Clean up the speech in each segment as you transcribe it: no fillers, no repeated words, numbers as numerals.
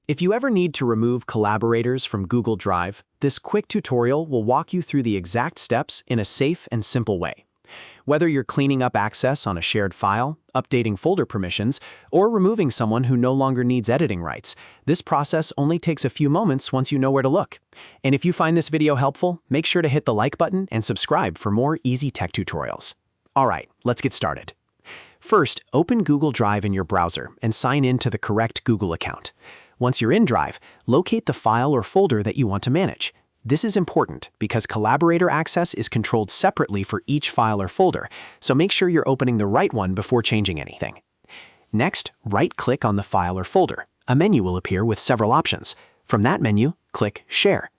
If you ever need to remove collaborators from Google Drive, this quick tutorial will walk you through the exact steps in a safe and simple way. Whether you're cleaning up access on a shared file, updating folder permissions, or removing someone who no longer needs editing rights, this process only takes a few moments once you know where to look. And if you find this video helpful, make sure to hit the like button and subscribe for more easy tech tutorials. All right, let's get started. First, open Google Drive in your browser and sign in to the correct Google account. Once you're in Drive, locate the file or folder that you want to manage. This is important because Collaborator access is controlled separately for each file or folder, so make sure you're opening the right one before changing anything. Next, right-click on the file or folder. A menu will appear with several options. From that menu, click Share.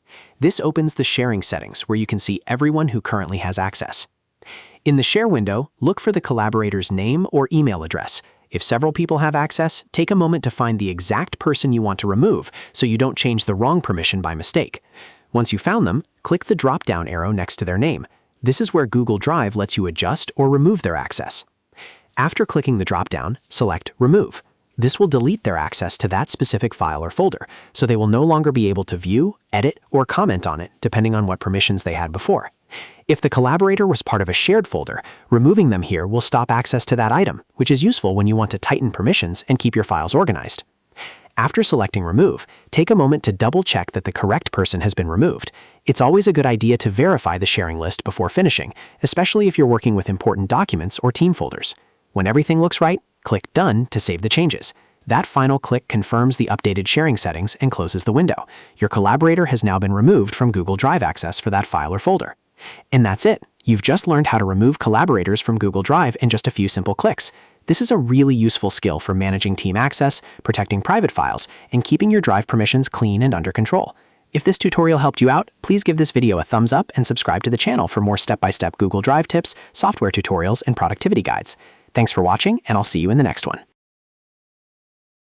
This opens the sharing settings where you can see everyone who currently has access. In the Share window, look for the collaborator's name or email address. If several people have access, take a moment to find the exact person you want to remove so you don't change the wrong permission by mistake. Once you found them, click the drop-down arrow next to their name. This is where Google Drive lets you adjust or remove their access. After clicking the drop-down, select Remove. This will delete their access to that specific file or folder, so they will no longer be able to view, edit, or comment on it, depending on what permissions they had before. If the collaborator was part of a shared folder, removing them here will stop access to that item, which is useful when you want to tighten permissions and keep your files organized. After selecting Remove, take a moment to double-check that the correct person has been removed. It's always a good idea to verify the sharing list before finishing, especially if you're working with important documents or team folders. When everything looks right, click Done to save the changes. That final click confirms the updated sharing settings and closes the window. Your collaborator has now been removed from Google Drive access for that file or folder. And that's it. You've just learned how to remove collaborators from Google Drive in just a few simple clicks. This is a really useful skill for managing team access, protecting private files, and keeping your Drive permissions clean and under control. If this tutorial helped you out, please give this video a thumbs up and subscribe to the channel for more step-by-step Google Drive tips, software tutorials, and productivity guides. Thanks for watching, and I'll see you in the next one.